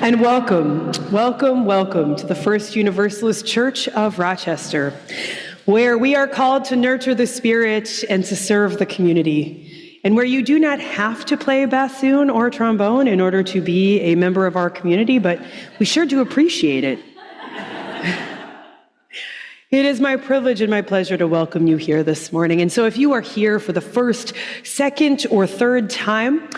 And welcome to the First Universalist Church of Rochester, where we are called to nurture the spirit and to serve the community, and where you do not have to play bassoon or trombone in order to be a member of our community, but we sure do appreciate it. It is my privilege and my pleasure to welcome you here this morning. And so if you are here for the first, second, or third time,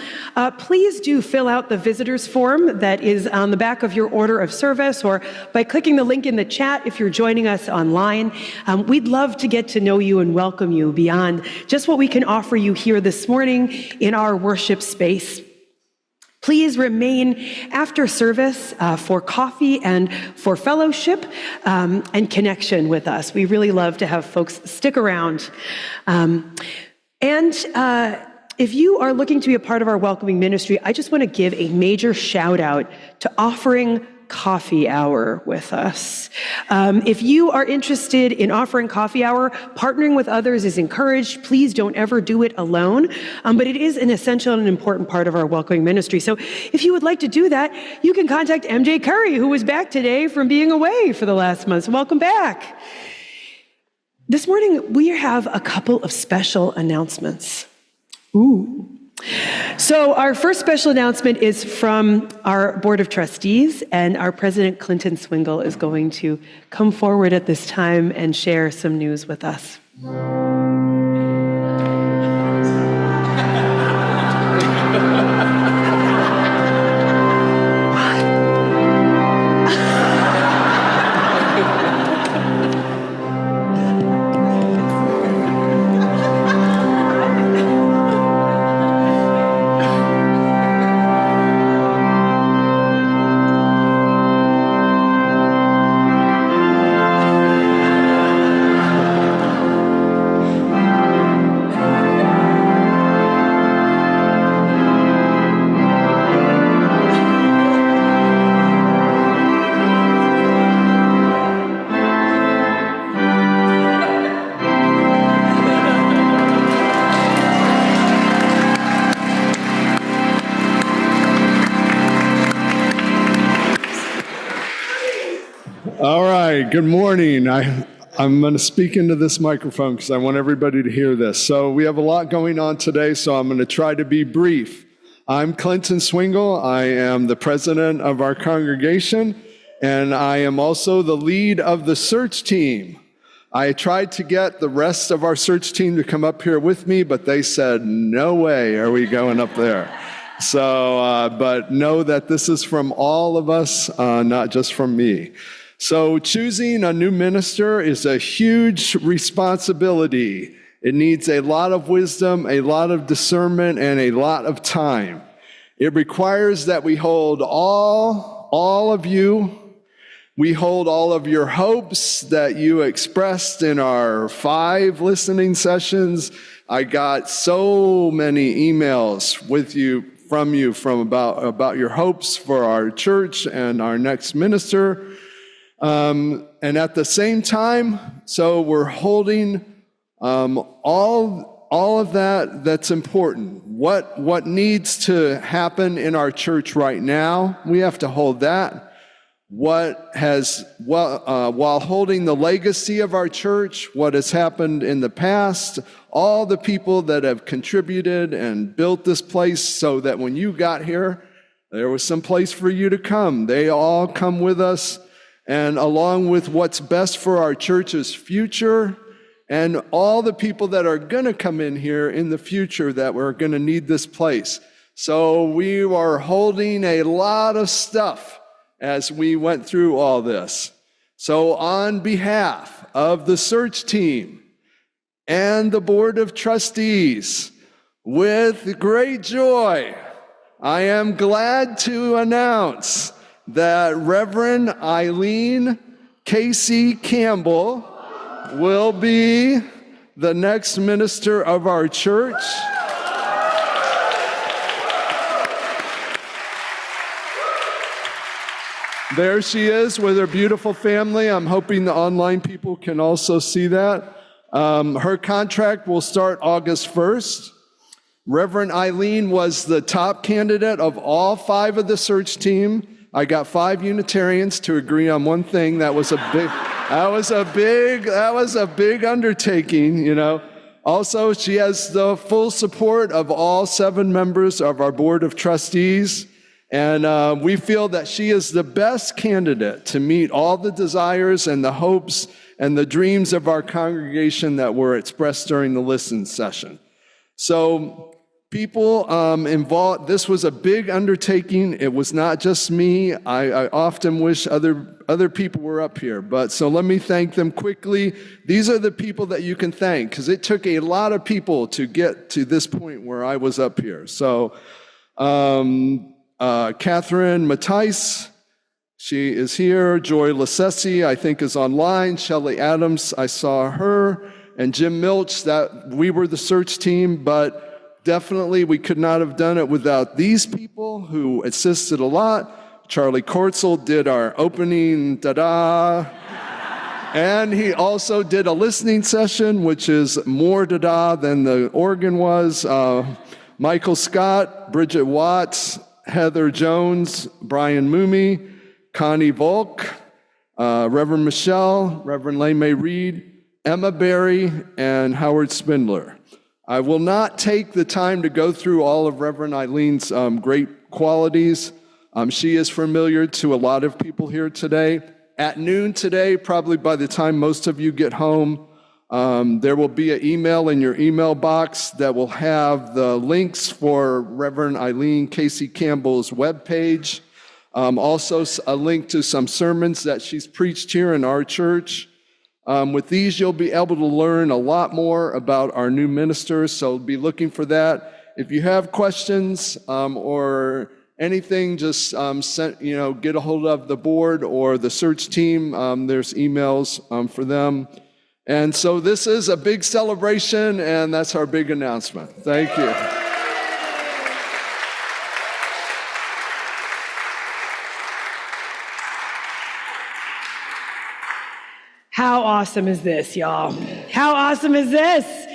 please do fill out the visitors form that is on the back of your order of service, or by clicking the link in the chat if you're joining us online. We'd love to get to know you and welcome you beyond just what we can offer you here this morning in our worship space. Please remain after service for coffee and for fellowship and connection with us. We really love to have folks stick around. If you are looking to be a part of our welcoming ministry, I just want to give a major shout out to offering coffee hour with us. If you are interested in offering coffee hour, partnering with others is encouraged. Please don't ever do it alone. But it is an essential and important part of our welcoming ministry. So if you would like to do that, you can contact MJ Curry, who was back today from being away for the last month. So welcome back. This morning, we have a couple of special announcements. So our first special announcement is from our Board of Trustees, and our President, Clinton Swingle, is going to come forward at this time and share some news with us. Good morning. I'm going to speak into this microphone because I want everybody to hear this. So we have a lot going on today, so I'm going to try to be brief. I'm Clinton Swingle. I am the president of our congregation, and I am also the lead of the search team. I tried to get the rest of our search team to come up here with me, but they said, no way are we going up there. So, but know that this is from all of us, not just from me. So choosing a new minister is a huge responsibility. It needs a lot of wisdom, a lot of discernment, and a lot of time. It requires that we hold all of you. We hold all of your hopes that you expressed in our 5 listening sessions. I got so many emails from you about your hopes for our church and our next minister. And at the same time, so we're holding all of that's important. What needs to happen in our church right now, we have to hold that. While holding the legacy of our church, what has happened in the past, all the people that have contributed and built this place so that when you got here, there was some place for you to come. They all come with us. And along with what's best for our church's future and all the people that are going to come in here in the future that we're going to need this place. So we are holding a lot of stuff as we went through all this. So on behalf of the search team and the Board of Trustees, with great joy, I am glad to announce that Reverend Eileen Casey-Campbell will be the next minister of our church. There she is with her beautiful family. I'm hoping the online people can also see that. Her contract will start August 1st. Reverend Eileen was the top candidate of all 5 of the search team. I got 5 Unitarians to agree on one thing. That was a big undertaking, you know. Also, she has the full support of all 7 members of our Board of Trustees. And we feel that she is the best candidate to meet all the desires and the hopes and the dreams of our congregation that were expressed during the listen session. So people involved, this was a big undertaking. It was not just me. I often wish other people were up here. But so let me thank them quickly. These are the people that you can thank, because it took a lot of people to get to this point where I was up here. So Catherine Mattice, she is here. Joy Lassesi, I think, is online. Shelley Adams, I saw her. And Jim Milch, that we were the search team, but definitely we could not have done it without these people who assisted a lot. Charlie Kortzel did our opening, da-da. And he also did a listening session, which is more da-da than the organ was. Michael Scott, Bridget Watts, Heather Jones, Brian Moomey, Connie Volk, Reverend Michelle, Reverend Lane-Mairead, Emma Berry, and Howard Spindler. I will not take the time to go through all of Reverend Eileen's great qualities. She is familiar to a lot of people here today. At noon today, probably by the time most of you get home, there will be an email in your email box that will have the links for Reverend Eileen Casey-Campbell's webpage. Also a link to some sermons that she's preached here in our church. With these, you'll be able to learn a lot more about our new ministers, so be looking for that. If you have questions or anything, just get a hold of the board or the search team. There's emails for them. And so this is a big celebration, and that's our big announcement. Thank you. How awesome is this, y'all? How awesome is this?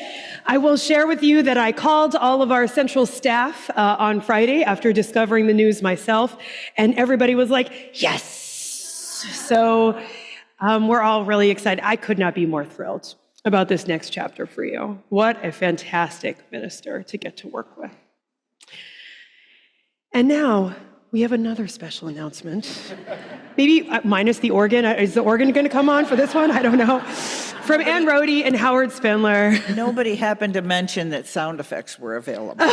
I will share with you that I called all of our central staff on Friday after discovering the news myself, and everybody was like, yes! So we're all really excited. I could not be more thrilled about this next chapter for you. What a fantastic minister to get to work with. And now, we have another special announcement. Maybe minus the organ. Is the organ going to come on for this one? I don't know. From Ann Rohde and Howard Spindler. Nobody happened to mention that sound effects were available.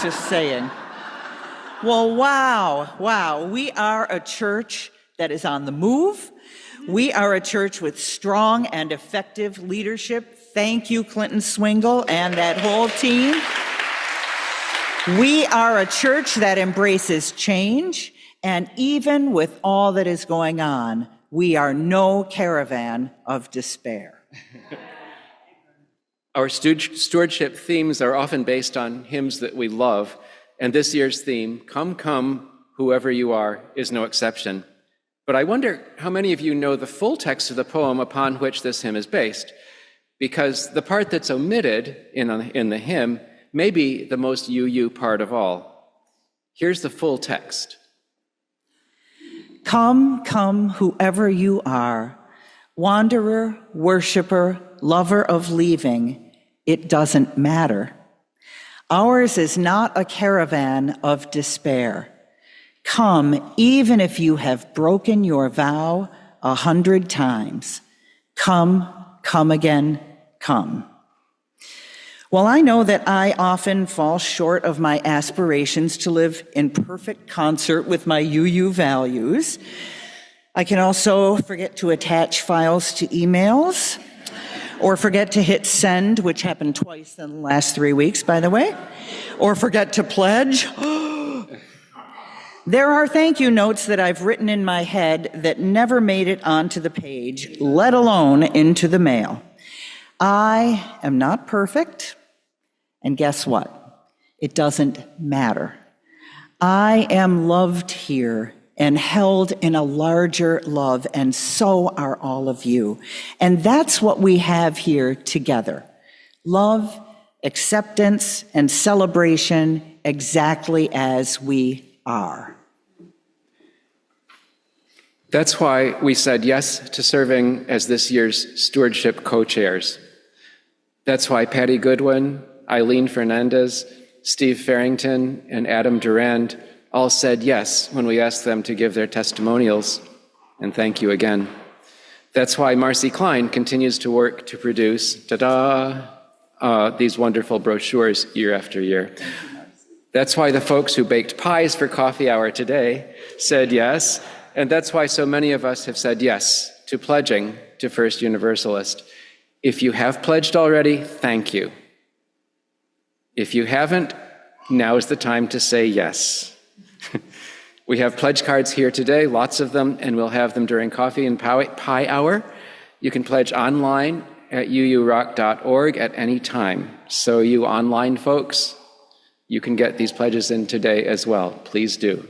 Just saying. Well, wow. We are a church that is on the move. We are a church with strong and effective leadership. Thank you, Clinton Swingle and that whole team. We are a church that embraces change, and even with all that is going on, we are no caravan of despair. Our stewardship themes are often based on hymns that we love, and this year's theme, Come, Come, Whoever You Are, is no exception. But I wonder how many of you know the full text of the poem upon which this hymn is based, because the part that's omitted in the hymn may be the most UU part of all. Here's the full text. Come, come, whoever you are, wanderer, worshiper, lover of leaving, it doesn't matter. Ours is not a caravan of despair. Come, even if you have broken your vow 100 times. Come, come again, come. Well, I know that I often fall short of my aspirations to live in perfect concert with my UU values. I can also forget to attach files to emails, or forget to hit send, which happened twice in the last 3 weeks, by the way, or forget to pledge. There are thank you notes that I've written in my head that never made it onto the page, let alone into the mail. I am not perfect. And guess what? It doesn't matter. I am loved here and held in a larger love, and so are all of you. And that's what we have here together. Love, acceptance, and celebration exactly as we are. That's why we said yes to serving as this year's stewardship co-chairs. That's why Patty Goodwin, Eileen Fernandez, Steve Farrington, and Adam Durand all said yes when we asked them to give their testimonials. And thank you again. That's why Marcy Klein continues to work to produce, these wonderful brochures year after year. That's why the folks who baked pies for coffee hour today said yes. And that's why so many of us have said yes to pledging to First Universalist. If you have pledged already, thank you. If you haven't, now is the time to say yes. We have pledge cards here today, lots of them, and we'll have them during coffee and pie hour. You can pledge online at UURoc.org at any time. So you online folks, you can get these pledges in today as well. Please do.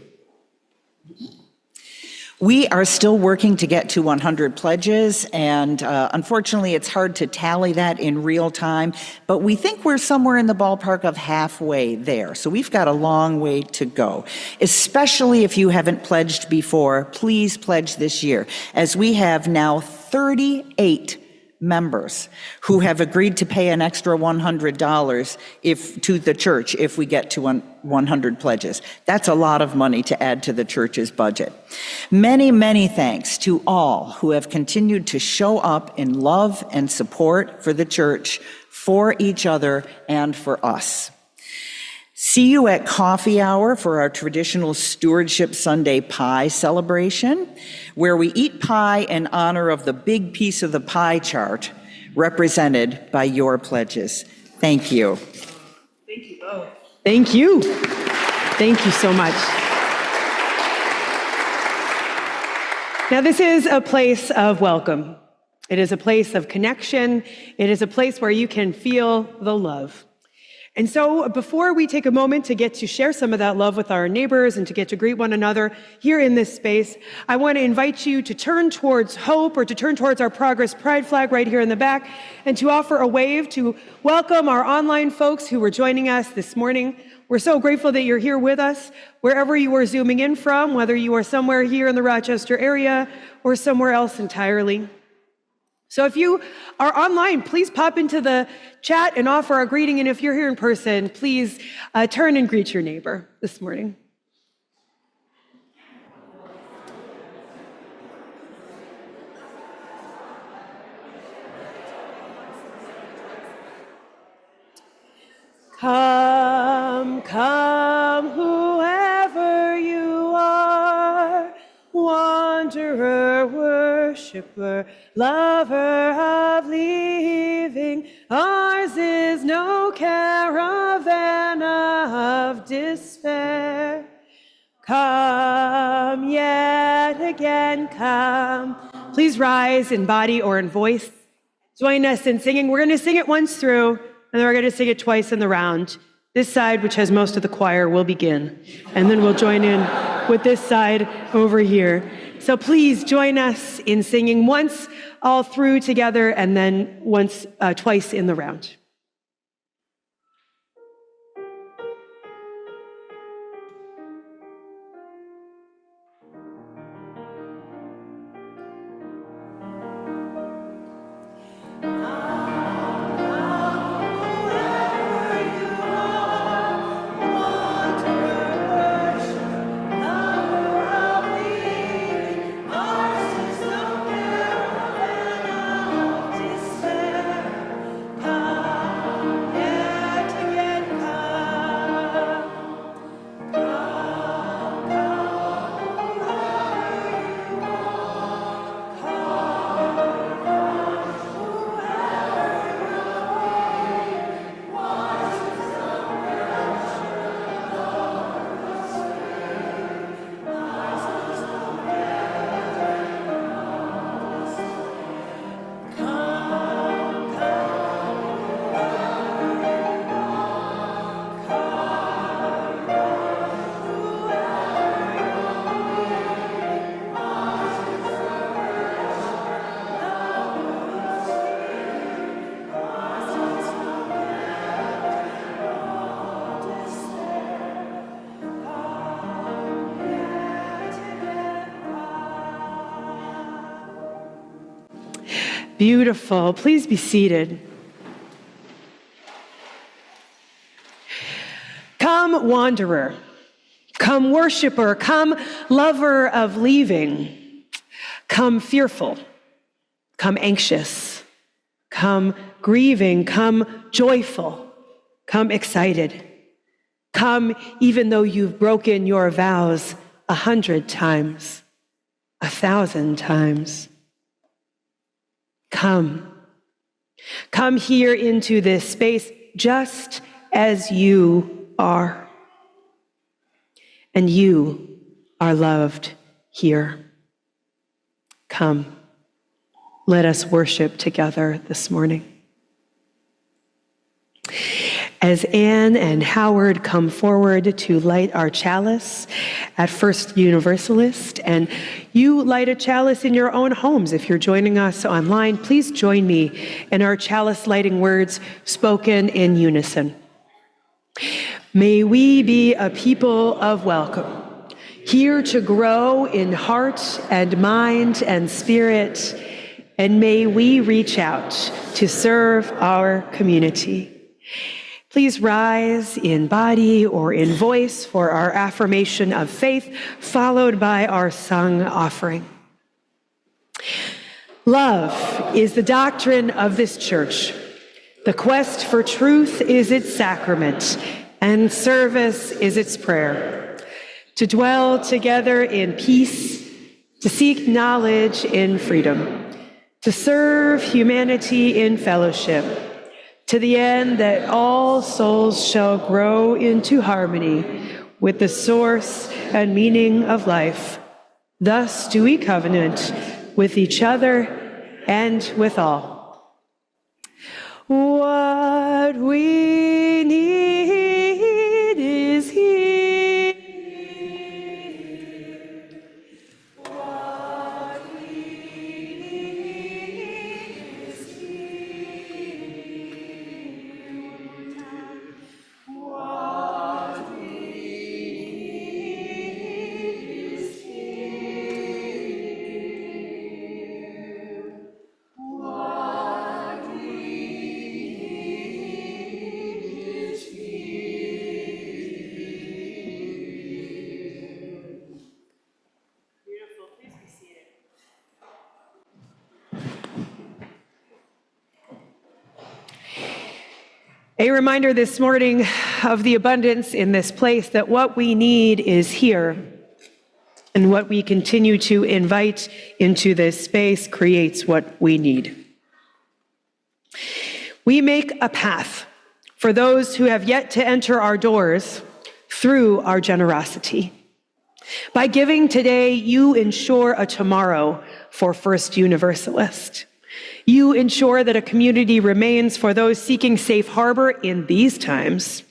We are still working to get to 100 pledges, and unfortunately, it's hard to tally that in real time, but we think we're somewhere in the ballpark of halfway there. So we've got a long way to go. Especially if you haven't pledged before, please pledge this year, as we have now 38 members who have agreed to pay an extra $100 to the church if we get to 100 pledges. That's a lot of money to add to the church's budget. Many, many thanks to all who have continued to show up in love and support for the church, for each other, and for us. See you at coffee hour for our traditional Stewardship Sunday pie celebration, where we eat pie in honor of the big piece of the pie chart represented by your pledges. Thank you. Thank you both. Thank you. Thank you so much. Now, this is a place of welcome. It is a place of connection. It is a place where you can feel the love. And so before we take a moment to get to share some of that love with our neighbors and to get to greet one another here in this space, I want to invite you to turn towards Hope or to turn towards our Progress Pride flag right here in the back and to offer a wave to welcome our online folks who were joining us this morning. We're so grateful that you're here with us, wherever you are zooming in from, whether you are somewhere here in the Rochester area or somewhere else entirely. So if you are online, please pop into the chat and offer a greeting. And if you're here in person, please turn and greet your neighbor this morning. Come, come, whoever you are, wanderer, worshiper, lover of leaving. Ours is no caravan of despair. Come yet again, come. Please rise in body or in voice. Join us in singing. We're going to sing it once through, and then we're going to sing it twice in the round. This side, which has most of the choir, will begin. And then we'll join in with this side over here. So please join us in singing once all through together and then twice in the round. Come Beautiful. Please be seated. Come, wanderer. Come, worshiper. Come, lover of leaving. Come, fearful. Come, anxious. Come, grieving. Come, joyful. Come, excited. Come, even though you've broken your vows 100 times, 1,000 times. Come. Come here into this space just as you are. And you are loved here. Come. Let us worship together this morning. As Anne and Howard come forward to light our chalice at First Universalist, and you light a chalice in your own homes. If you're joining us online, please join me in our chalice lighting words spoken in unison. May we be a people of welcome, here to grow in heart and mind and spirit, and may we reach out to serve our community. Please rise in body or in voice for our affirmation of faith, followed by our sung offering. Love is the doctrine of this church. The quest for truth is its sacrament, and service is its prayer. To dwell together in peace, to seek knowledge in freedom, to serve humanity in fellowship, to the end that all souls shall grow into harmony with the source and meaning of life. Thus do we covenant with each other and with all. What we need is here. What we need is here. What we need is here. What we need is here. Beautiful. Please be seated. A reminder this morning of the abundance in this place, that what we need is here, and what we continue to invite into this space creates what we need. We make a path for those who have yet to enter our doors through our generosity. By giving today, you ensure a tomorrow for First Universalist. You ensure that a community remains for those seeking safe harbor in these times,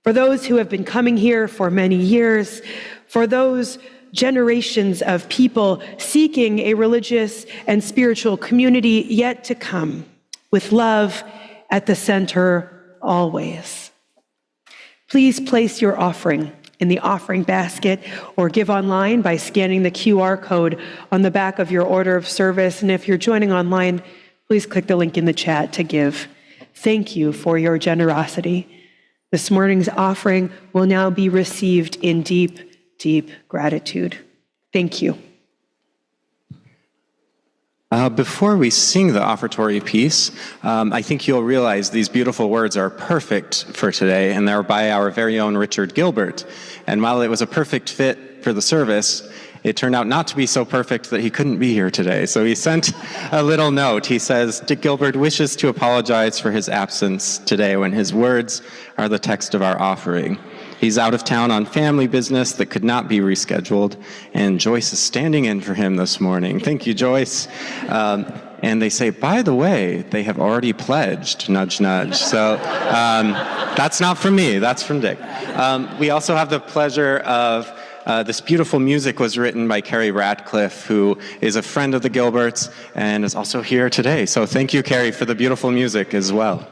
for those who have been coming here for many years, for those generations of people seeking a religious and spiritual community yet to come, with love at the center always. Please place your offering in the offering basket or give online by scanning the QR code on the back of your order of service. And if you're joining online, please click the link in the chat to give. Thank you for your generosity. This morning's offering will now be received in deep, deep gratitude. Thank you. Before we sing the offertory piece, I think you'll realize these beautiful words are perfect for today, and they're by our very own Richard Gilbert. And while it was a perfect fit for the service, it turned out not to be so perfect that he couldn't be here today. So he sent a little note. He says, Dick Gilbert wishes to apologize for his absence today when his words are the text of our offering. He's out of town on family business that could not be rescheduled, and Joyce is standing in for him this morning. Thank you, Joyce. And they say, by the way, they have already pledged, nudge, nudge. So that's not from me, that's from Dick. We also have the pleasure of this beautiful music was written by Carrie Radcliffe, who is a friend of the Gilberts and is also here today. So thank you, Carrie, for the beautiful music as well.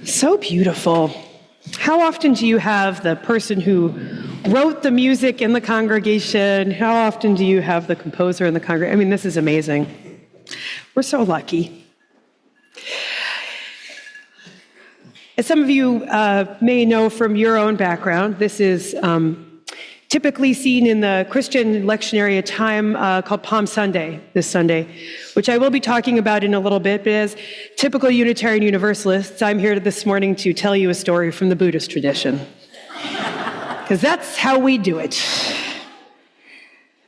So beautiful. How often do you have the person who wrote the music in the congregation? How often do you have the composer in the congregation? I mean, this is amazing. We're so lucky. As some of you may know from your own background, this is typically seen in the Christian lectionary time called Palm Sunday, this Sunday, which I will be talking about in a little bit. But as typical Unitarian Universalists, I'm here this morning to tell you a story from the Buddhist tradition, because that's how we do it.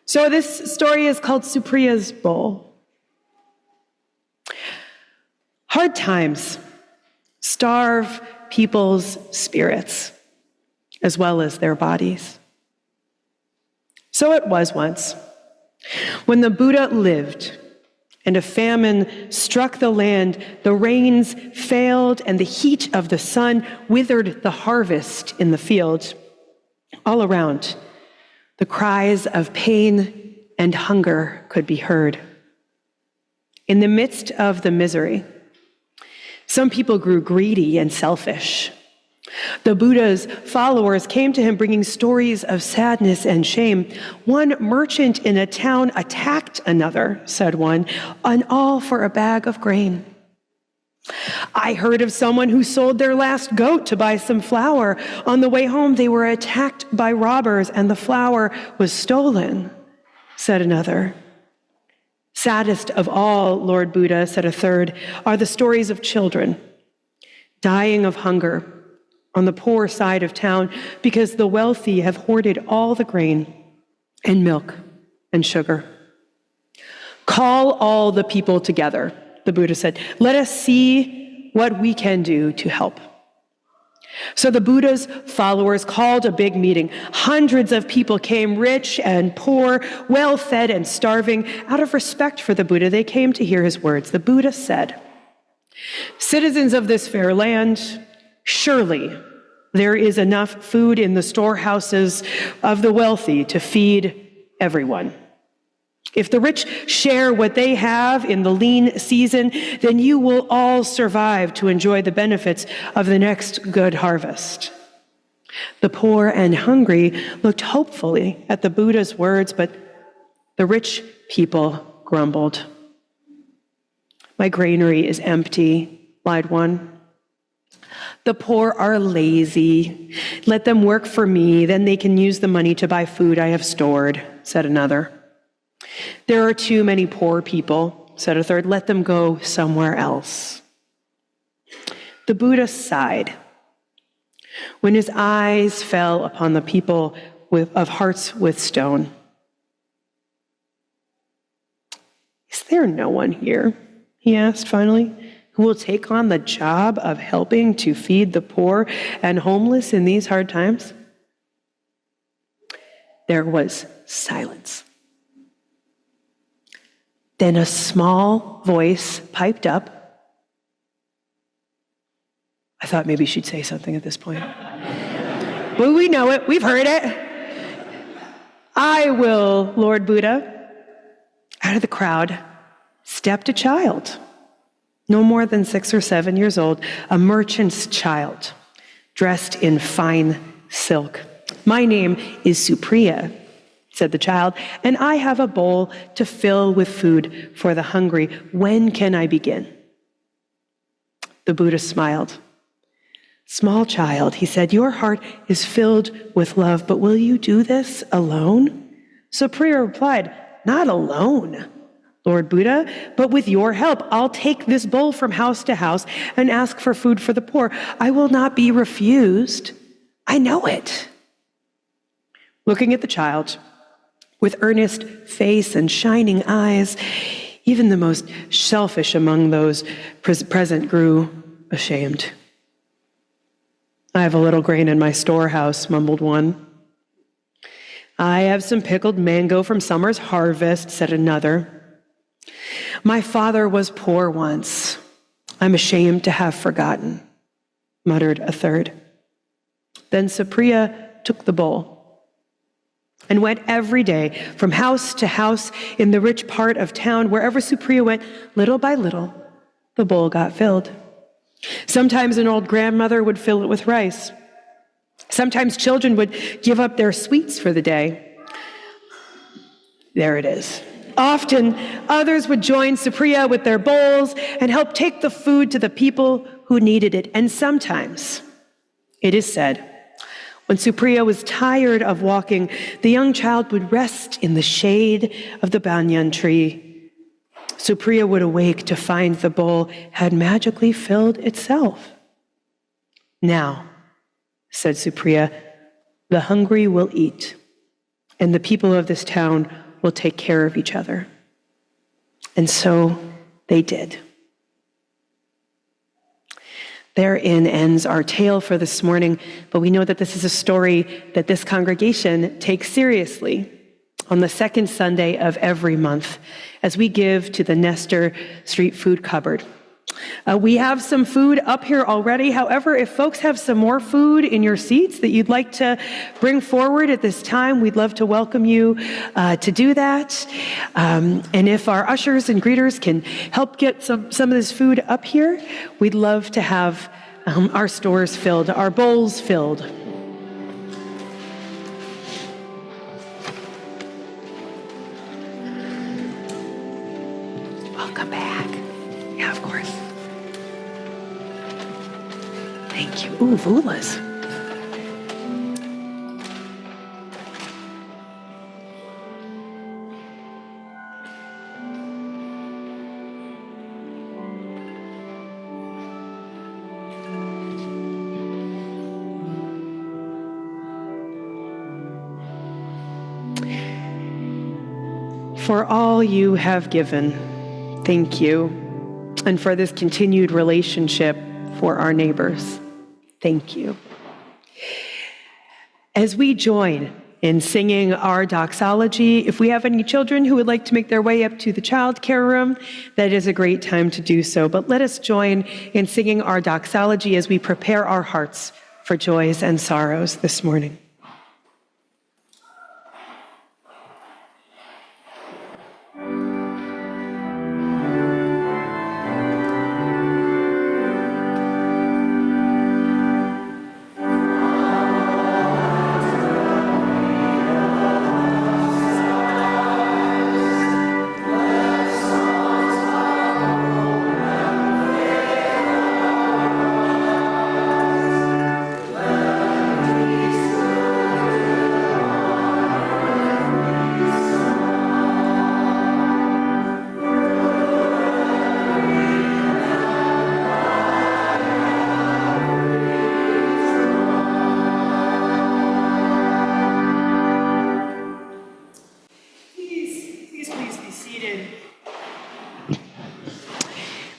So this story is called Supriya's Bowl. Hard times starve people's spirits as well as their bodies. So it was once, when the Buddha lived and a famine struck the land, the rains failed and the heat of the sun withered the harvest in the field. All around, the cries of pain and hunger could be heard. In the midst of the misery, some people grew greedy and selfish. The Buddha's followers came to him bringing stories of sadness and shame. One merchant in a town attacked another, said one, and all for a bag of grain. I heard of someone who sold their last goat to buy some flour. On the way home, they were attacked by robbers and the flour was stolen, said another. Saddest of all, Lord Buddha, said a third, are the stories of children dying of hunger on the poor side of town because the wealthy have hoarded all the grain and milk and sugar. Call all the people together, the Buddha said. Let us see what we can do to help. So the Buddha's followers called a big meeting. Hundreds of people came, rich and poor, well-fed and starving. Out of respect for the Buddha, they came to hear his words. The Buddha said, "Citizens of this fair land, surely there is enough food in the storehouses of the wealthy to feed everyone. If the rich share what they have in the lean season, then you will all survive to enjoy the benefits of the next good harvest." The poor and hungry looked hopefully at the Buddha's words, but the rich people grumbled. "My granary is empty," lied one. "The poor are lazy. Let them work for me, then they can use the money to buy food I have stored," said another. "There are too many poor people," said a third. "Let them go somewhere else." The Buddha sighed when his eyes fell upon the people of hearts with stone. "Is there no one here," he asked finally, "who will take on the job of helping to feed the poor and homeless in these hard times?" There was silence. Then a small voice piped up. I thought maybe she'd say something at this point. Well, we know it. We've heard it. "I will, Lord Buddha." Out of the crowd stepped a child, no more than 6 or 7 years old, a merchant's child, dressed in fine silk. "My name is Supriya," said the child, "and I have a bowl to fill with food for the hungry. When can I begin?" The Buddha smiled. "Small child," he said, "your heart is filled with love, but will you do this alone?" Supriya replied, "Not alone, Lord Buddha, but with your help. I'll take this bowl from house to house and ask for food for the poor. I will not be refused. I know it." looking at the child with earnest face and shining eyes. Even the most selfish among those present grew ashamed. "I have a little grain in my storehouse," mumbled one. "I have some pickled mango from summer's harvest," said another. "My father was poor once. I'm ashamed to have forgotten," muttered a third. Then Cypria took the bowl and went every day from house to house in the rich part of town. Wherever Cypria went, little by little, the bowl got filled. Sometimes an old grandmother would fill it with rice. Sometimes children would give up their sweets for the day. There it is. Often, others would join Cypria with their bowls and help take the food to the people who needed it. And sometimes, it is said, when Cypria was tired of walking, the young child would rest in the shade of the banyan tree. Cypria would awake to find the bowl had magically filled itself. "Now," said Cypria, "the hungry will eat, and the people of this town will take care of each other." And so they did. Therein ends our tale for this morning, but we know that this is a story that this congregation takes seriously on the second Sunday of every month as we give to the Nestor Street Food Cupboard. We have some food up here already. However, if folks have some more food in your seats that you'd like to bring forward at this time, we'd love to welcome you to do that. And if our ushers and greeters can help get some of this food up here, we'd love to have our stores filled, our bowls filled. Welcome back. Yeah, of course. Thank you. Ooh, vulas. For all you have given, thank you. And for this continued relationship for our neighbors, thank you. As we join in singing our doxology, if we have any children who would like to make their way up to the child care room, that is a great time to do so. But let us join in singing our doxology as we prepare our hearts for joys and sorrows this morning.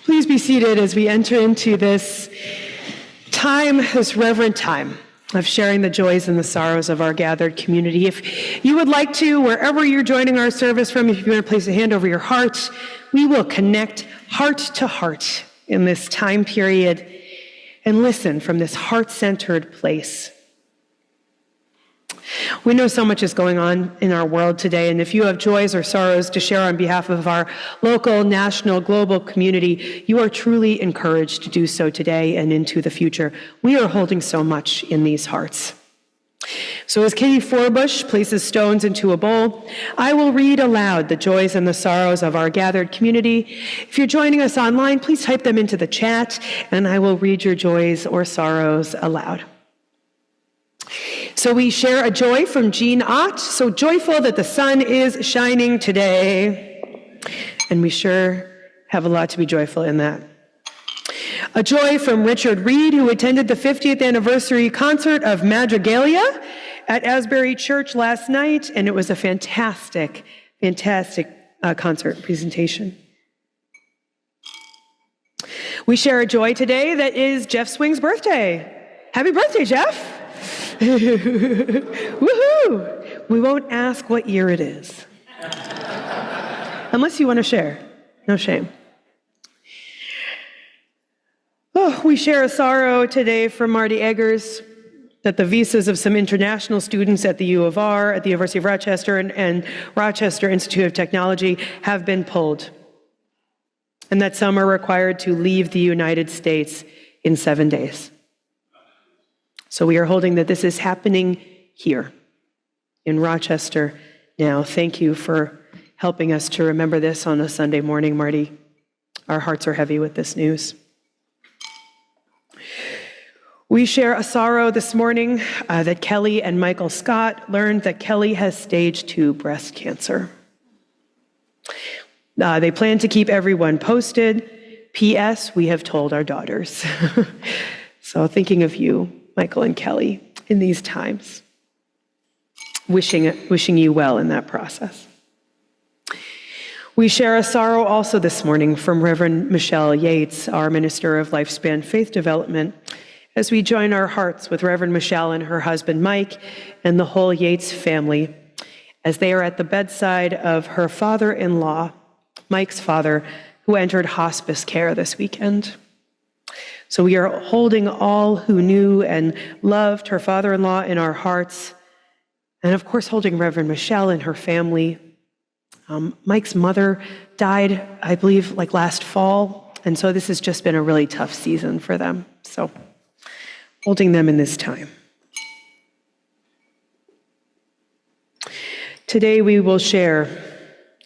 Please be seated as we enter into this time, this reverent time of sharing the joys and the sorrows of our gathered community. If you would like to, wherever you're joining our service from, if you want to place a hand over your heart, we will connect heart to heart in this time period and listen from this heart-centered place. We know so much is going on in our world today, and if you have joys or sorrows to share on behalf of our local, national, global community, you are truly encouraged to do so today and into the future. We are holding so much in these hearts. So as Katie Forbush places stones into a bowl, I will read aloud the joys and the sorrows of our gathered community. If you're joining us online, please type them into the chat, and I will read your joys or sorrows aloud. So we share a joy from Jean Ott. So joyful that the sun is shining today. And we sure have a lot to be joyful in that. A joy from Richard Reed, who attended the 50th anniversary concert of Madrigalia at Asbury Church last night, and it was a fantastic concert presentation. We share a joy today that is Jeff Swing's birthday. Happy birthday, Jeff! Woohoo! We won't ask what year it is. Unless you want to share. No shame. Oh, we share a sorrow today from Marty Eggers that the visas of some international students at the U of R, at the University of Rochester, and Rochester Institute of Technology have been pulled, and that some are required to leave the United States in 7 days. So we are holding that this is happening here in Rochester now. Thank you for helping us to remember this on a Sunday morning, Marty. Our hearts are heavy with this news. We share a sorrow this morning that Kelly and Michael Scott learned that Kelly has stage 2 breast cancer. They plan to keep everyone posted. P.S. We have told our daughters. So thinking of you, Michael and Kelly, in these times. Wishing you well in that process. We share a sorrow also this morning from Reverend Michelle Yates, our Minister of Lifespan Faith Development, as we join our hearts with Reverend Michelle and her husband Mike and the whole Yates family as they are at the bedside of her father-in-law, Mike's father, who entered hospice care this weekend. So we are holding all who knew and loved her father-in-law in our hearts, and of course holding Reverend Michelle and her family. Mike's mother died, I believe, like last fall, and so this has just been a really tough season for them. So holding them in this time. Today we will share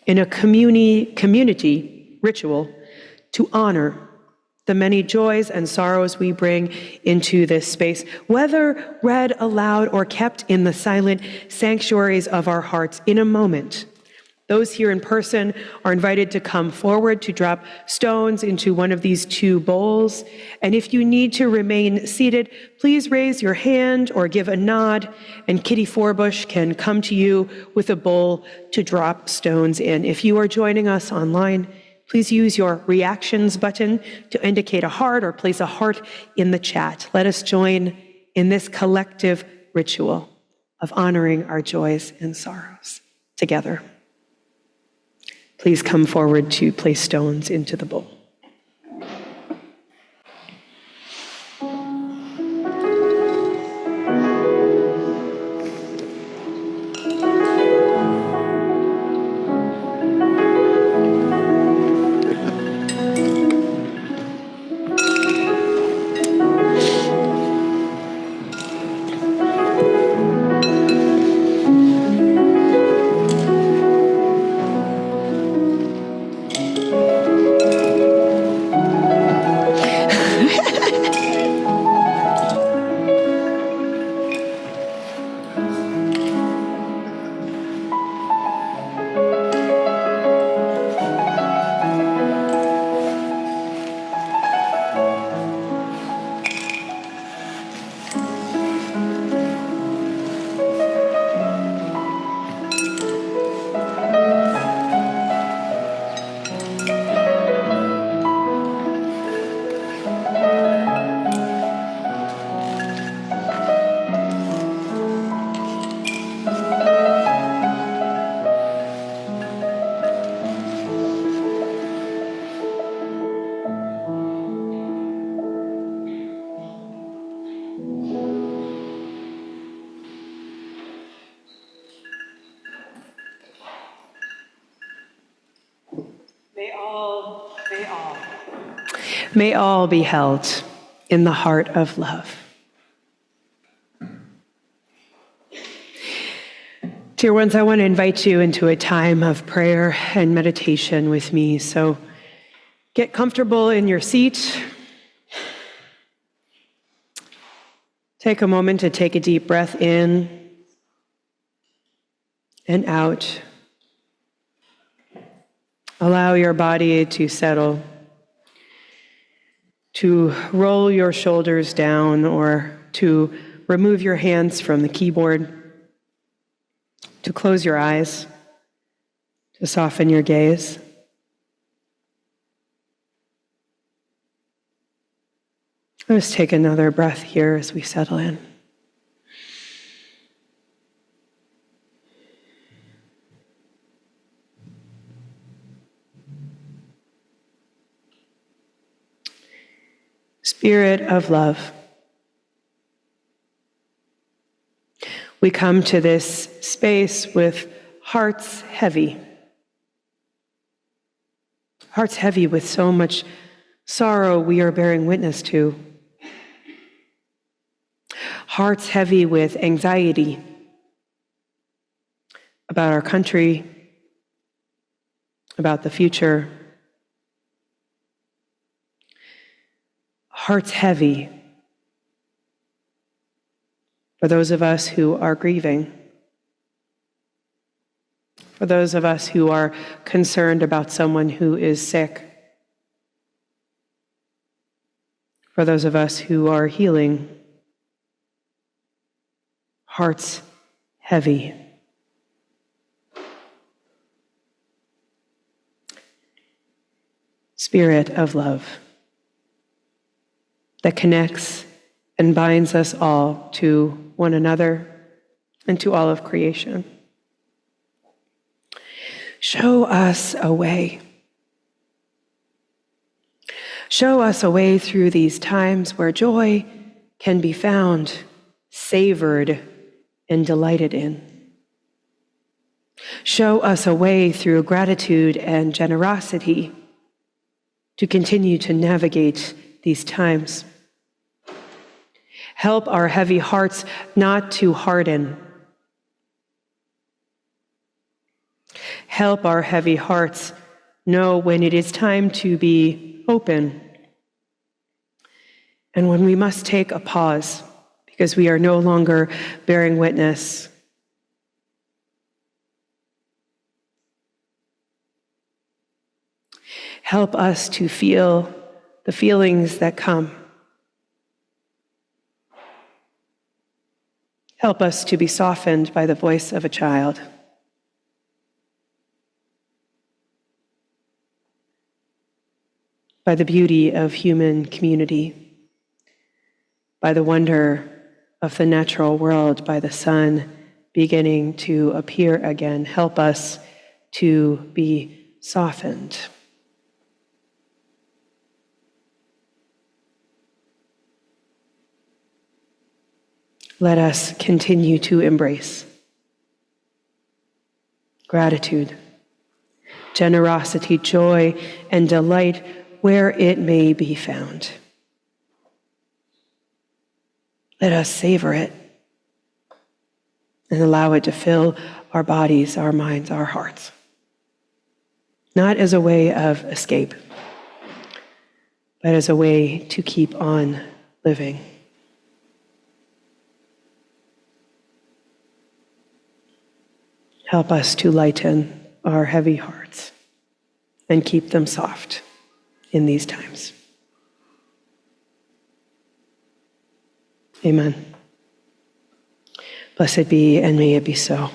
in a community ritual to honor the many joys and sorrows we bring into this space, whether read aloud or kept in the silent sanctuaries of our hearts. In a moment, those here in person are invited to come forward to drop stones into one of these 2 bowls. And if you need to remain seated, please raise your hand or give a nod, and Kitty Forbush can come to you with a bowl to drop stones in. If you are joining us online, please use your reactions button to indicate a heart or place a heart in the chat. Let us join in this collective ritual of honoring our joys and sorrows together. Please come forward to place stones into the bowl. May all be held in the heart of love. Dear ones, I want to invite you into a time of prayer and meditation with me. So get comfortable in your seat. Take a moment to take a deep breath in and out. Allow your body to settle, to roll your shoulders down or to remove your hands from the keyboard. to close your eyes, to soften your gaze. Let's take another breath here as we settle in. Spirit of love, we come to this space with hearts heavy with so much sorrow we are bearing witness to. Hearts heavy with anxiety about our country, about the future. Hearts heavy for those of us who are grieving, for those of us who are concerned about someone who is sick, for those of us who are healing. Hearts heavy. Spirit of love that connects and binds us all to one another and to all of creation. Show us a way. Show us a way through these times where joy can be found, savored, and delighted in. Show us a way through gratitude and generosity to continue to navigate these times. Help our heavy hearts not to harden. Help our heavy hearts know when it is time to be open and when we must take a pause because we are no longer bearing witness. Help us to feel the feelings that come. Help us to be softened by the voice of a child. By the beauty of human community, by the wonder of the natural world, by the sun beginning to appear again. Help us to be softened. Let us continue to embrace gratitude, generosity, joy, and delight where it may be found. Let us savor it and allow it to fill our bodies, our minds, our hearts. Not as a way of escape, but as a way to keep on living. Help us to lighten our heavy hearts and keep them soft in these times. Amen. Blessed be, and may it be so.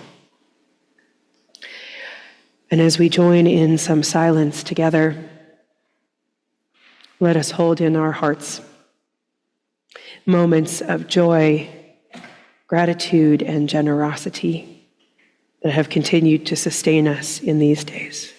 And as we join in some silence together, let us hold in our hearts moments of joy, gratitude, and generosity that have continued to sustain us in these days.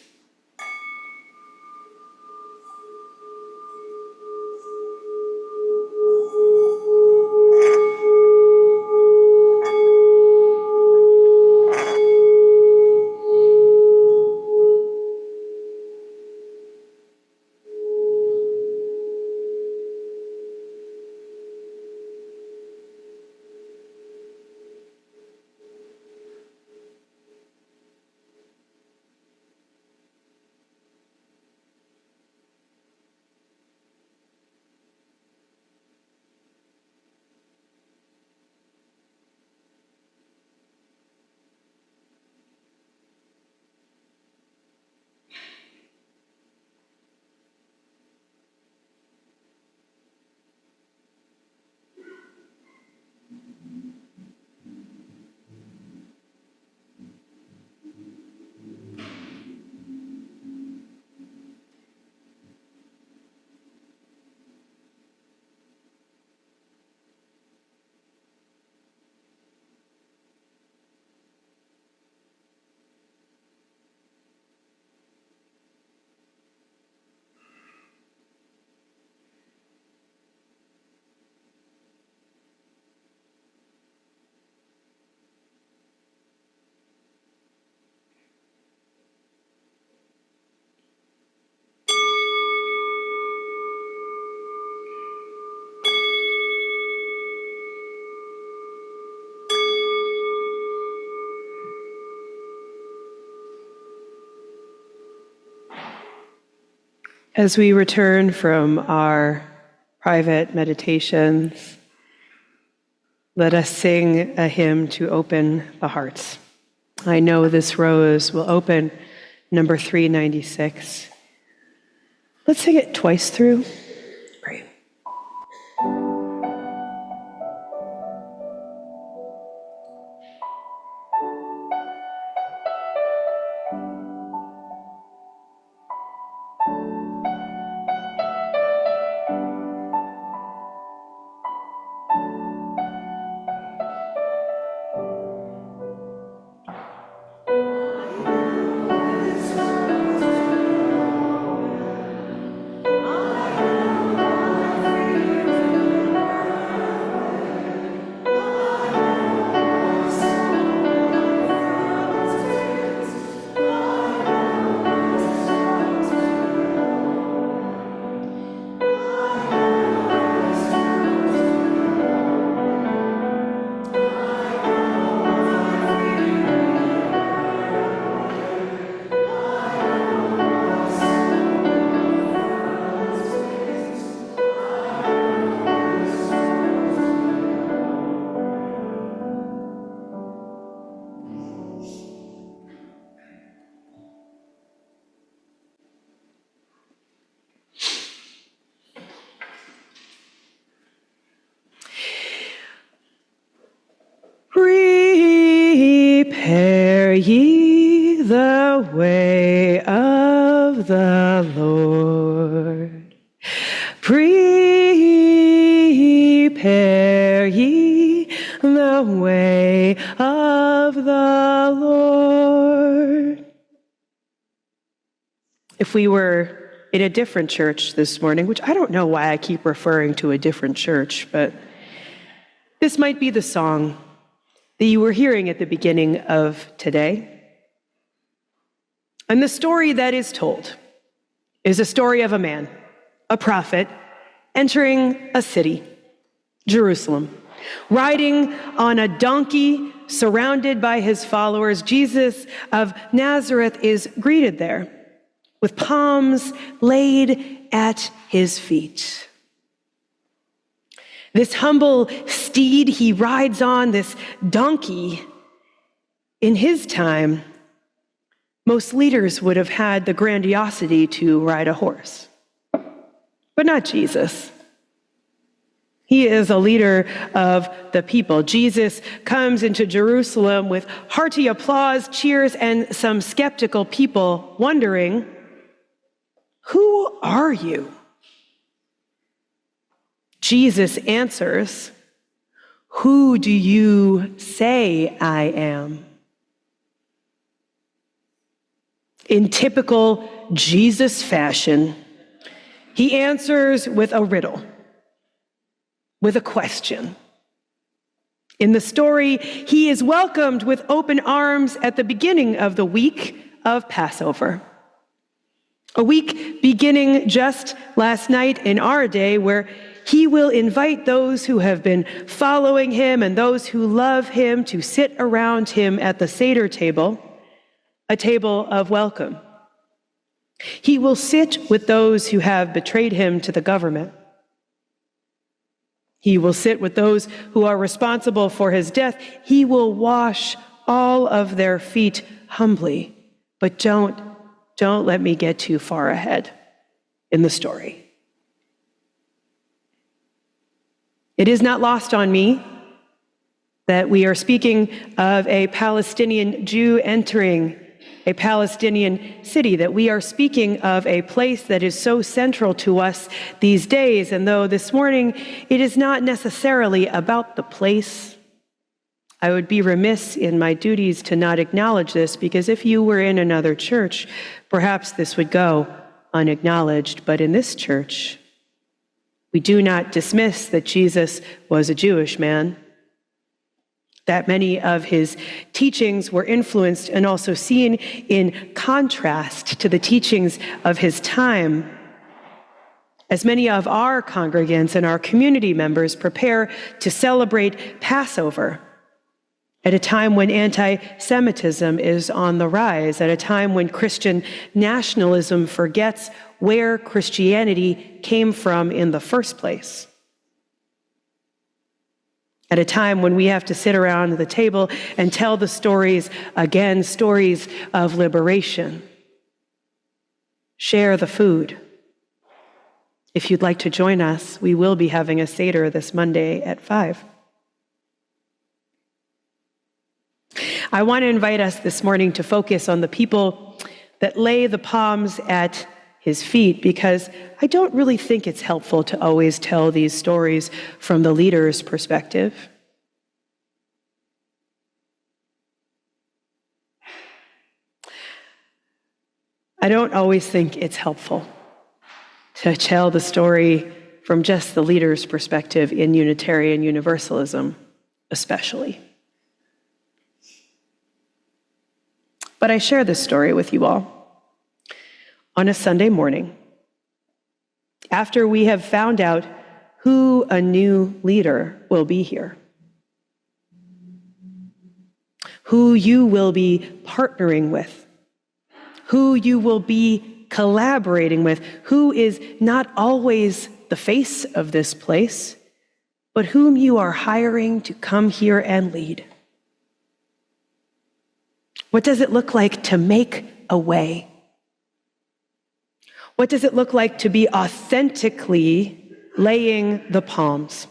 As we return from our private meditations, let us sing a hymn to open the hearts. I Know This Rose will open number 396. Let's sing it twice through. Pray. Prepare ye the way of the Lord. Prepare ye the way of the Lord. If we were in a different church this morning, which I don't know why I keep referring to a different church, but this might be the song that you were hearing at the beginning of today. And the story that is told is a story of a man, a prophet, entering a city, Jerusalem, riding on a donkey, surrounded by his followers. Jesus of Nazareth is greeted there with palms laid at his feet. This humble steed he rides on, this donkey, in his time, most leaders would have had the grandiosity to ride a horse. But not Jesus. He is a leader of the people. Jesus comes into Jerusalem with hearty applause, cheers, and some skeptical people wondering, "Who are you?" Jesus answers, "Who do you say I am?" In typical Jesus fashion, he answers with a riddle, with a question. In the story, he is welcomed with open arms at the beginning of the week of Passover. A week beginning just last night in our day, where he will invite those who have been following him and those who love him to sit around him at the Seder table, a table of welcome. He will sit with those who have betrayed him to the government. He will sit with those who are responsible for his death. He will wash all of their feet humbly. But don't let me get too far ahead in the story. It is not lost on me that we are speaking of a Palestinian Jew entering a Palestinian city, that we are speaking of a place that is so central to us these days. And though this morning it is not necessarily about the place, I would be remiss in my duties to not acknowledge this, because if you were in another church, perhaps this would go unacknowledged. But in this church, we do not dismiss that Jesus was a Jewish man, that many of his teachings were influenced and also seen in contrast to the teachings of his time. As many of our congregants and our community members prepare to celebrate Passover, at a time when anti-Semitism is on the rise, at a time when Christian nationalism forgets where Christianity came from in the first place, at a time when we have to sit around the table and tell the stories again, stories of liberation. Share the food. If you'd like to join us, we will be having a Seder this Monday at 5. I want to invite us this morning to focus on the people that lay the palms at his feet, because I don't really think it's helpful to always tell these stories from the leader's perspective. I don't always think it's helpful to tell the story from just the leader's perspective in Unitarian Universalism, especially. But I share this story with you all on a Sunday morning, after we have found out who a new leader will be here, who you will be partnering with, who you will be collaborating with, who is not always the face of this place, but whom you are hiring to come here and lead. What does it look like to make a way? What does it look like to be authentically laying the palms?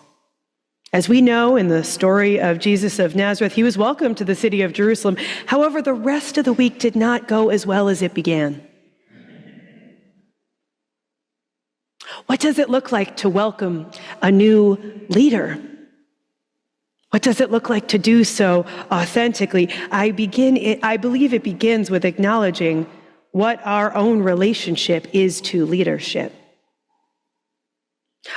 As we know in the story of Jesus of Nazareth, he was welcomed to the city of Jerusalem. However, the rest of the week did not go as well as it began. What does it look like to welcome a new leader? What does it look like to do so authentically? I believe it begins with acknowledging what our own relationship is to leadership.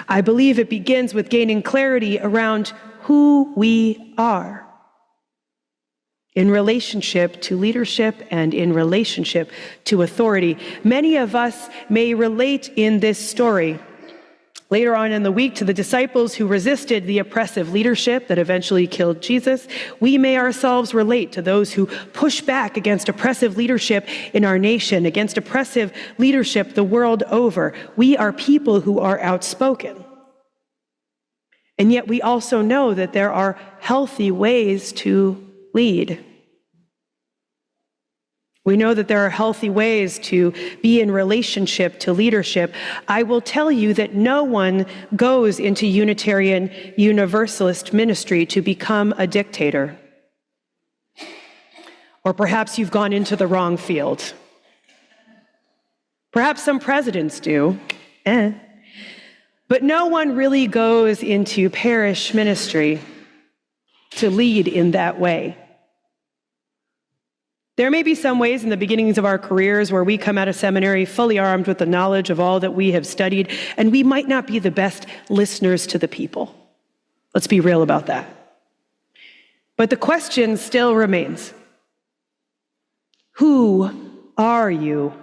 I believe it begins with gaining clarity around who we are in relationship to leadership and in relationship to authority. Many of us may relate in this story later on in the week to the disciples who resisted the oppressive leadership that eventually killed Jesus. We may ourselves relate to those who push back against oppressive leadership in our nation, against oppressive leadership the world over. We are people who are outspoken. And yet we also know that there are healthy ways to lead. We know that there are healthy ways to be in relationship to leadership. I will tell you that no one goes into Unitarian Universalist ministry to become a dictator. Or perhaps you've gone into the wrong field. Perhaps some presidents do. But no one really goes into parish ministry to lead in that way. There may be some ways in the beginnings of our careers where we come out of seminary fully armed with the knowledge of all that we have studied, and we might not be the best listeners to the people. Let's be real about that. But the question still remains, who are you?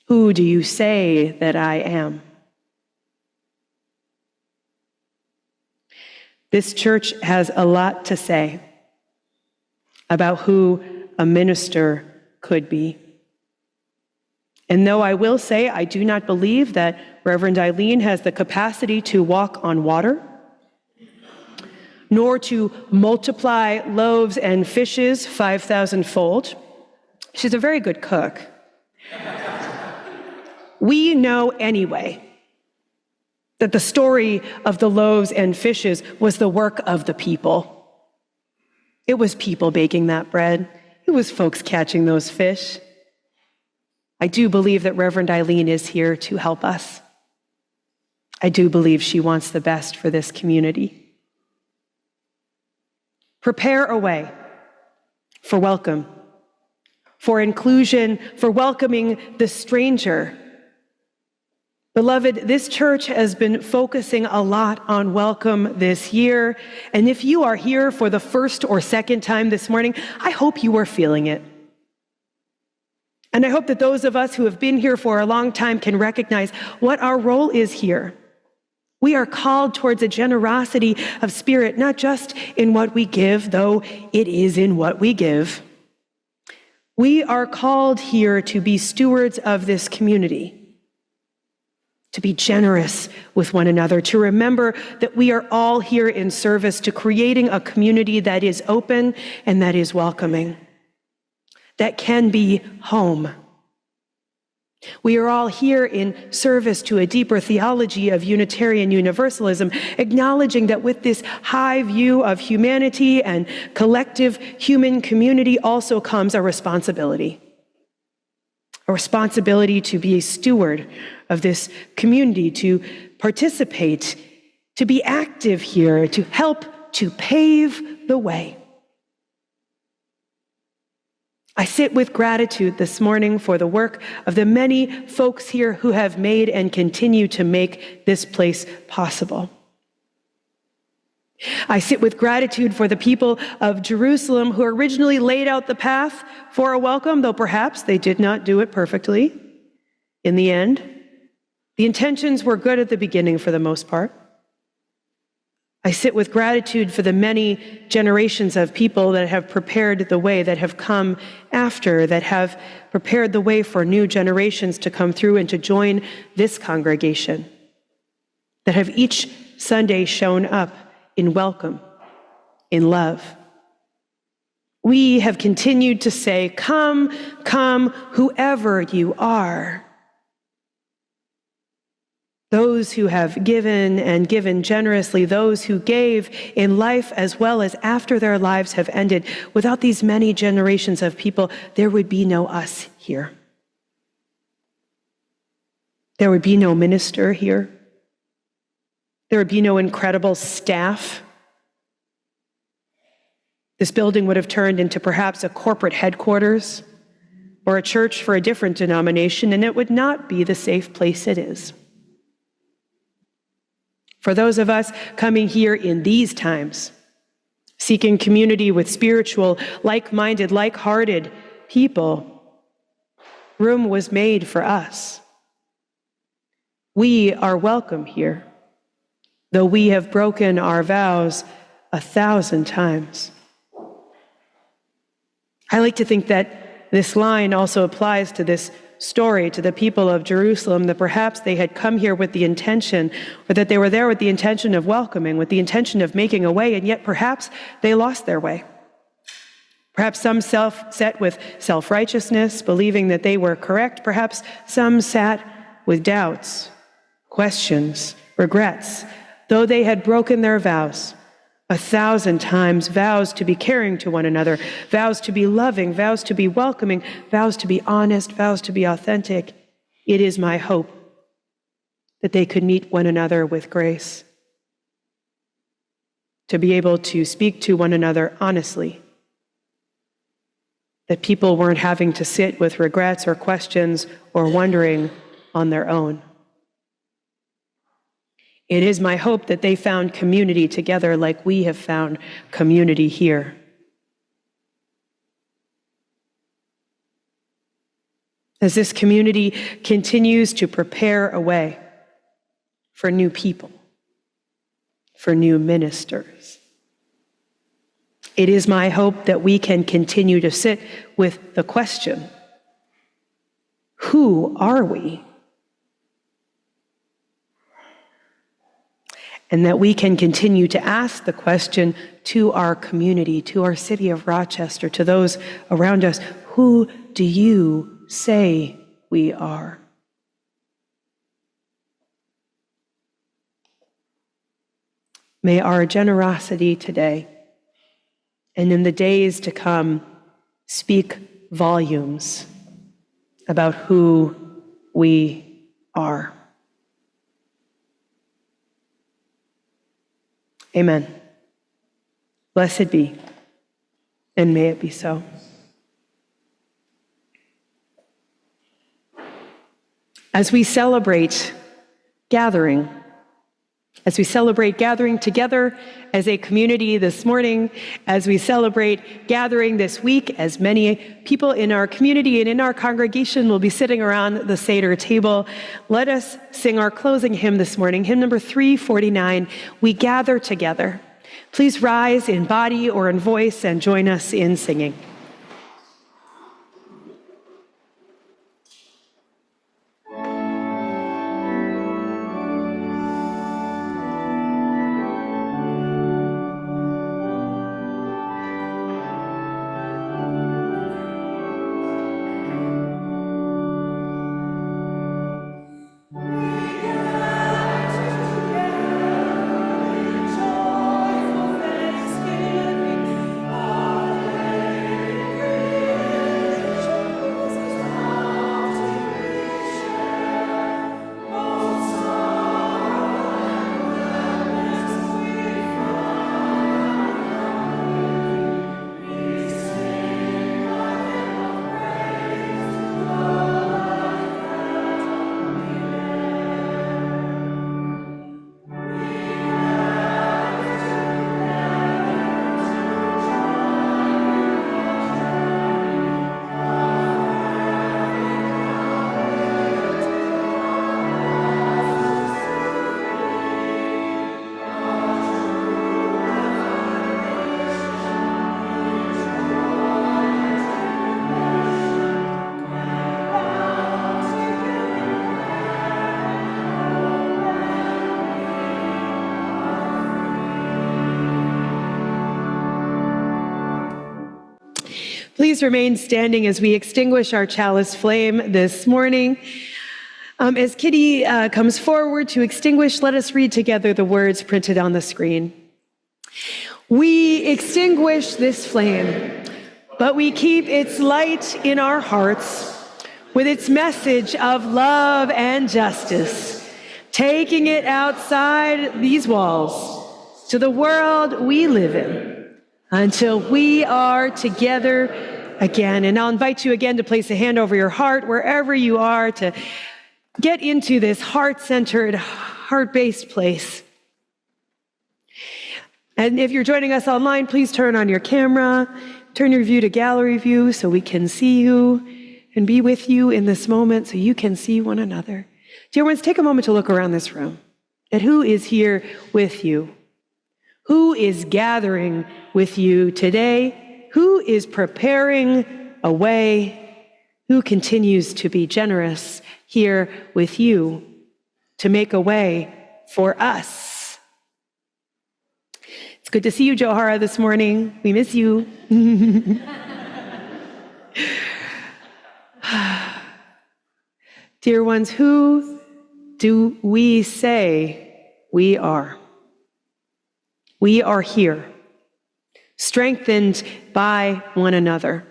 Who do you say that I am? This church has a lot to say about who a minister could be. And though I will say I do not believe that Reverend Eileen has the capacity to walk on water, nor to multiply loaves and fishes 5,000-fold, she's a very good cook. We know anyway that the story of the loaves and fishes was the work of the people. It was people baking that bread. It was folks catching those fish. I do believe that Reverend Eileen is here to help us. I do believe she wants the best for this community. Prepare a way for welcome, for inclusion, for welcoming the stranger. Beloved, this church has been focusing a lot on welcome this year. And if you are here for the first or second time this morning, I hope you are feeling it. And I hope that those of us who have been here for a long time can recognize what our role is here. We are called towards a generosity of spirit, not just in what we give, though it is in what we give. We are called here to be stewards of this community, to be generous with one another, to remember that we are all here in service to creating a community that is open and that is welcoming, that can be home. We are all here in service to a deeper theology of Unitarian Universalism, acknowledging that with this high view of humanity and collective human community also comes a responsibility to be a steward of this community, to participate, to be active here, to help to pave the way. I sit with gratitude this morning for the work of the many folks here who have made and continue to make this place possible. I sit with gratitude for the people of Jerusalem who originally laid out the path for a welcome, though perhaps they did not do it perfectly in the end. The intentions were good at the beginning for the most part. I sit with gratitude for the many generations of people that have prepared the way, that have come after, that have prepared the way for new generations to come through and to join this congregation, that have each Sunday shown up in welcome, in love. We have continued to say, "Come, come, whoever you are." Those who have given and given generously, those who gave in life as well as after their lives have ended. Without these many generations of people, there would be no us here. There would be no minister here. There would be no incredible staff. This building would have turned into perhaps a corporate headquarters or a church for a different denomination, and it would not be the safe place it is. For those of us coming here in these times, seeking community with spiritual, like-minded, like-hearted people, room was made for us. We are welcome here, though we have broken our vows 1,000 times. I like to think that this line also applies to this story, to the people of Jerusalem, that perhaps they had come here with the intention, or that they were there with the intention of welcoming, with the intention of making a way, and yet perhaps they lost their way. Perhaps some set with self-righteousness, believing that they were correct. Perhaps some sat with doubts, questions, regrets, though they had broken their vows 1,000 times, vows to be caring to one another, vows to be loving, vows to be welcoming, vows to be honest, vows to be authentic. It is my hope that they could meet one another with grace, to be able to speak to one another honestly, that people weren't having to sit with regrets or questions or wondering on their own. It is my hope that they found community together like we have found community here. As this community continues to prepare a way for new people, for new ministers, it is my hope that we can continue to sit with the question, who are we? And that we can continue to ask the question to our community, to our city of Rochester, to those around us, who do you say we are? May our generosity today and in the days to come speak volumes about who we are. Amen. Blessed be, and may it be so. As we celebrate gathering As we celebrate gathering together as a community this morning, as we celebrate gathering this week, as many people in our community and in our congregation will be sitting around the Seder table, let us sing our closing hymn this morning, hymn number 349, We Gather Together. Please rise in body or in voice and join us in singing. Please remain standing as we extinguish our chalice flame this morning. As Kitty comes forward to extinguish, let us read together the words printed on the screen. We extinguish this flame, but we keep its light in our hearts with its message of love and justice, taking it outside these walls to the world we live in until we are together again. And I'll invite you again to place a hand over your heart wherever you are, to get into this heart-centered, heart-based place. And if you're joining us online, please turn on your camera, turn your view to gallery view so we can see you and be with you in this moment so you can see one another. Dear ones, take a moment to look around this room at who is here with you. Who is gathering with you today? Who is preparing a way? Who continues to be generous here with you to make a way for us? It's good to see you, Johara, this morning. We miss you. Dear ones, who do we say we are? We are here, strengthened by one another.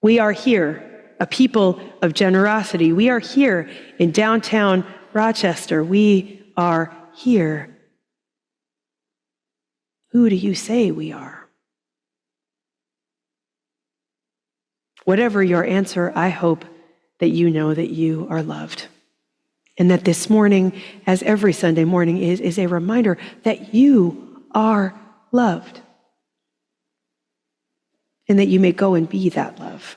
We are here, a people of generosity. We are here in downtown Rochester. We are here. Who do you say we are? Whatever your answer, I hope that you know that you are loved. And that this morning, as every Sunday morning is a reminder that you are loved. And that you may go and be that love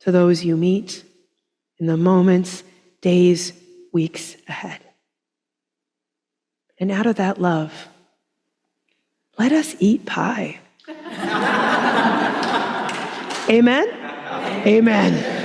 to those you meet in the moments, days, weeks ahead. And out of that love, let us eat pie. Amen? Amen.